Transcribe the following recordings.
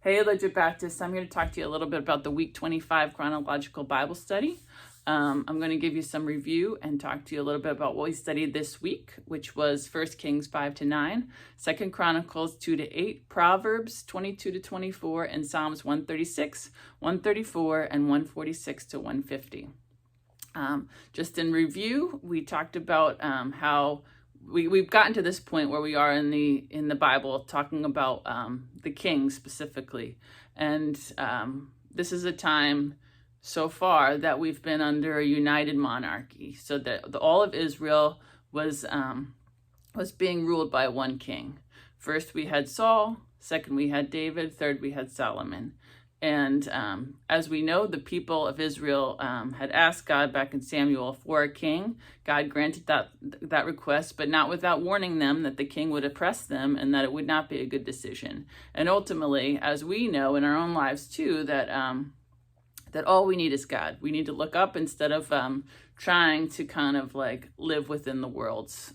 Hey, Legit Baptist. I'm here to talk to you a little bit about the Week 25 Chronological Bible Study. I'm going to give you some review and talk to you a little bit about what we studied this week, which was 1 Kings 5-9, 2 Chronicles 2-8, Proverbs 22-24, and Psalms 136, 134, and 146-150. Just in review, we talked about how we've gotten to this point where we are in the Bible talking about the kings specifically, and this is a time so far that we've been under a united monarchy, so that all of Israel was being ruled by one king. First we had Saul, second we had David, third we had Solomon. And as we know, the people of Israel had asked God back in Samuel for a king. God granted that request, but not without warning them that the king would oppress them and that it would not be a good decision. And ultimately, as we know in our own lives too, that all we need is God. We need to look up instead of trying to kind of like live within the world's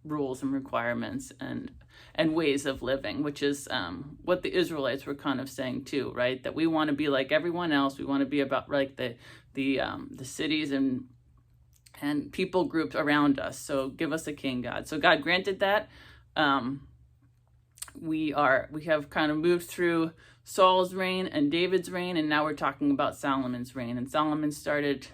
rules and requirements and ways of living, which is what the Israelites were kind of saying too, right? That we want to be like everyone else. We want to be about like the cities and people groups around us. So give us a king, God. So God granted that. We have kind of moved through Saul's reign and David's reign, and now we're talking about Solomon's reign. And Solomon started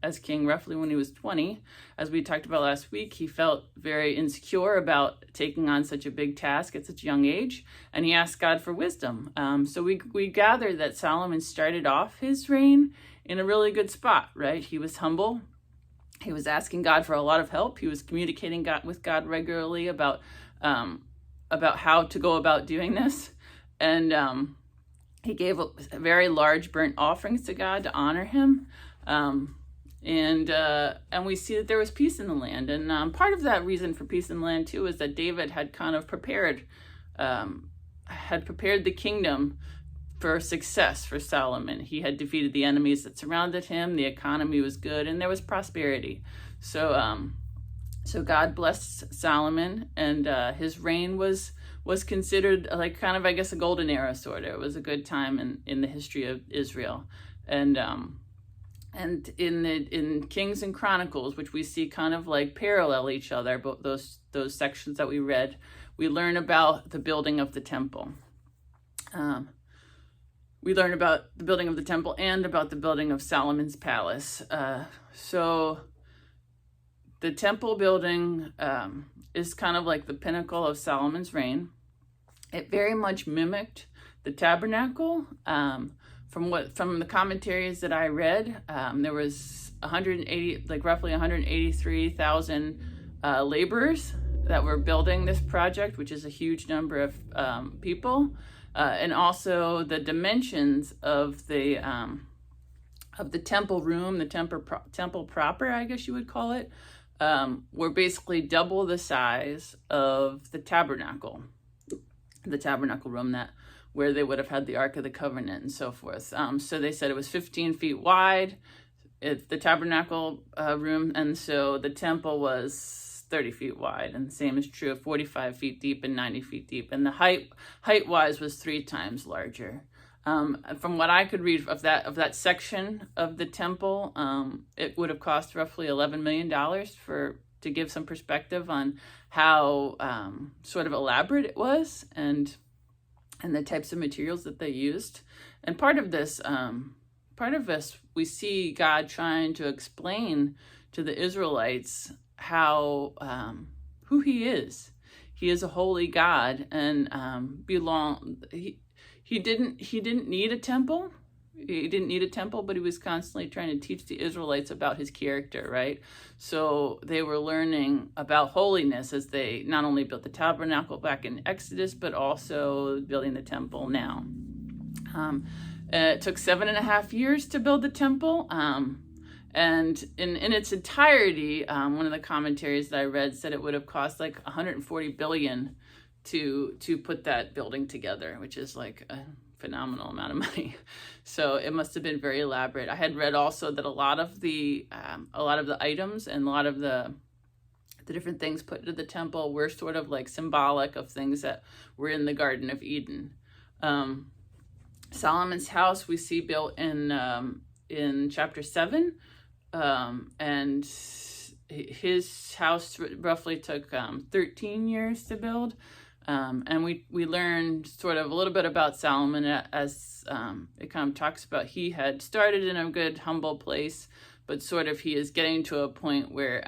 as king roughly when he was 20. As we talked about last week, he felt very insecure about taking on such a big task at such a young age, and he asked God for wisdom. So we gather that Solomon started off his reign in a really good spot, right? He was humble. He was asking God for a lot of help. He was communicating with God regularly about how to go about doing this. And he gave very large burnt offerings to God to honor him. And we see that there was peace in the land. And part of that reason for peace in the land too is that David had kind of prepared the kingdom for success for Solomon. He had defeated the enemies that surrounded him. The economy was good, and there was prosperity. So God blessed Solomon, and his reign was considered like kind of, I guess, a golden era sort of. It was a good time in the history of Israel. And in Kings and Chronicles, which we see kind of like parallel each other, but those sections that we read, we learn about the building of the temple. We learn about the building of the temple and about the building of Solomon's palace. So the temple building is kind of like the pinnacle of Solomon's reign. It very much mimicked the tabernacle. From the commentaries that I read, there was roughly 183,000 laborers that were building this project, which is a huge number of people, and also the dimensions of the temple room, the temple proper, I guess you would call it, were basically double the size of the tabernacle room where they would have had the Ark of the Covenant and so forth. So they said it was 15 feet wide, the tabernacle room, and so the temple was 30 feet wide, and the same is true of 45 feet deep and 90 feet deep. And the height-wise was 3 times larger. From what I could read of that section of the temple, it would have cost roughly $11 million to give some perspective on how sort of elaborate it was and the types of materials that they used. And part of this, we see God trying to explain to the Israelites how who He is. He is a holy God, and He didn't need a temple. He didn't need a temple, but he was constantly trying to teach the Israelites about his character, right? So they were learning about holiness as they not only built the tabernacle back in Exodus, but also building the temple now. It took 7.5 years to build the temple. And in its entirety, one of the commentaries that I read said it would have cost like 140 billion to put that building together, which is like a phenomenal amount of money. So it must have been very elaborate. I had read also that a lot of the items and a lot of the different things put into the temple were sort of like symbolic of things that were in the Garden of Eden. Solomon's house we see built in chapter 7, and his house roughly took 13 years to build. And we learned sort of a little bit about Solomon as it kind of talks about he had started in a good, humble place, but sort of he is getting to a point where,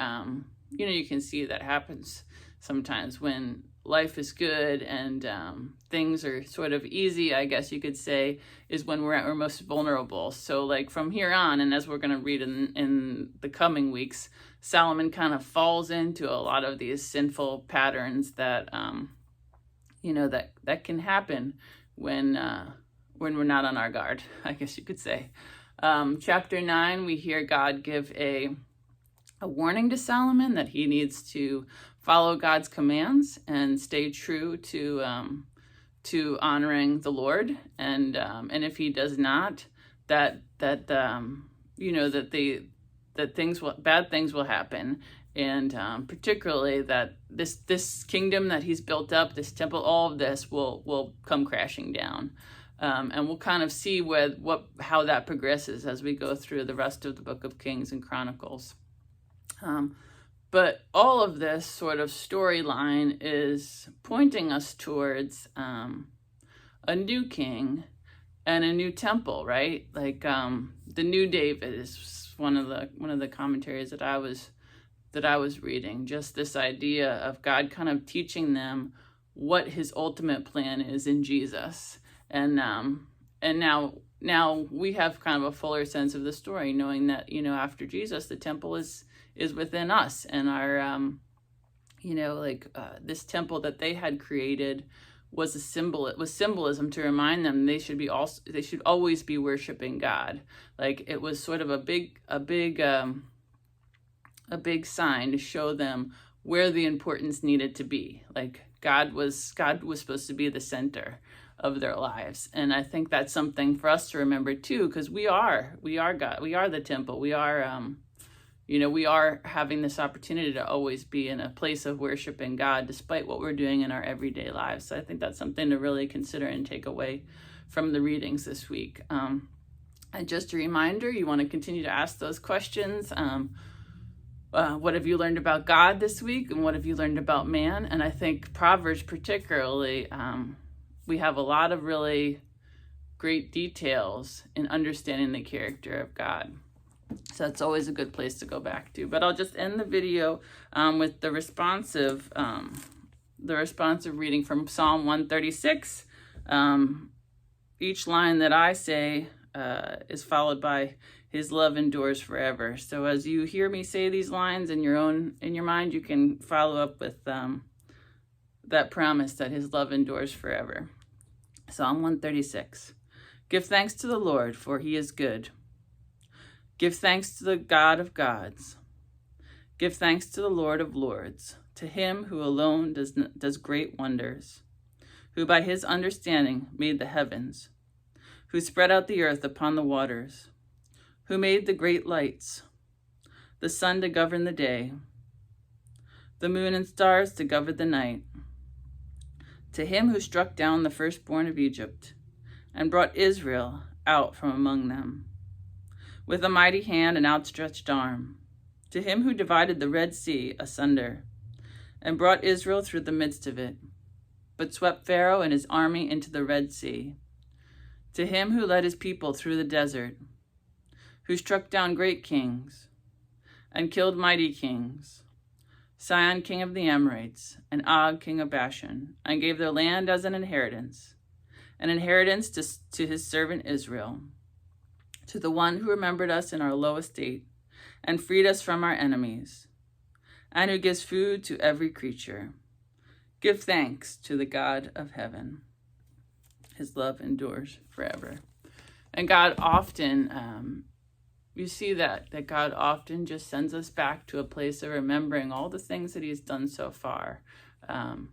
you can see that happens sometimes when life is good and things are sort of easy, I guess you could say, is when we're at our most vulnerable. So like from here on, and as we're going to read in the coming weeks, Solomon kind of falls into a lot of these sinful patterns that, that can happen when we're not on our guard, I guess you could say. Chapter 9, we hear God give a warning to Solomon that he needs to follow God's commands and stay true to honoring the Lord, and if he does not, that bad things will happen, and particularly that this kingdom that he's built up, this temple, all of this will come crashing down, and we'll kind of see how that progresses as we go through the rest of the book of Kings and Chronicles. But all of this sort of storyline is pointing us towards a new king and a new temple, right? Like the new David is one of the commentaries that I was reading. Just this idea of God kind of teaching them what his ultimate plan is in Jesus, and now we have kind of a fuller sense of the story, knowing that after Jesus, the temple is within us, and our this temple that they had created was a symbol. It was symbolism to remind them they should always be worshiping God. Like it was sort of a big sign to show them where the importance needed to be. Like God was supposed to be the center of their lives, and I think that's something for us to remember too, because we are God. We are the temple. We are we are having this opportunity to always be in a place of worshiping God despite what we're doing in our everyday lives. So I think that's something to really consider and take away from the readings this week. And just a reminder, you want to continue to ask those questions. What have you learned about God this week, and what have you learned about man? And I think Proverbs particularly, we have a lot of really great details in understanding the character of God. So that's always a good place to go back to. But I'll just end the video with the responsive reading from Psalm 136. Each line that I say is followed by his love endures forever. So as you hear me say these lines in your mind, you can follow up with that promise that his love endures forever. Psalm 136. Give thanks to the Lord, for he is good. Give thanks to the God of gods. Give thanks to the Lord of lords, to him who alone does great wonders, who by his understanding made the heavens, who spread out the earth upon the waters, who made the great lights, the sun to govern the day, the moon and stars to govern the night, to him who struck down the firstborn of Egypt and brought Israel out from among them, with a mighty hand and outstretched arm, to him who divided the Red Sea asunder and brought Israel through the midst of it, but swept Pharaoh and his army into the Red Sea, to him who led his people through the desert, who struck down great kings and killed mighty kings, Sihon king of the Amorites and Og king of Bashan, and gave their land as an inheritance to his servant Israel, to the one who remembered us in our low estate and freed us from our enemies, and who gives food to every creature. Give thanks to the God of heaven. His love endures forever. And God often, you see that God often just sends us back to a place of remembering all the things that he's done so far. And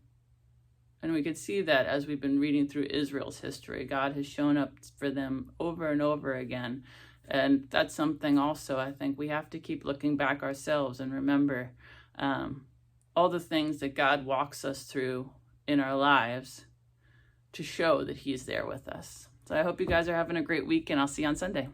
we could see that as we've been reading through Israel's history. God has shown up for them over and over again. And that's something also I think we have to keep looking back ourselves and remember all the things that God walks us through in our lives to show that he's there with us. So I hope you guys are having a great week, and I'll see you on Sunday.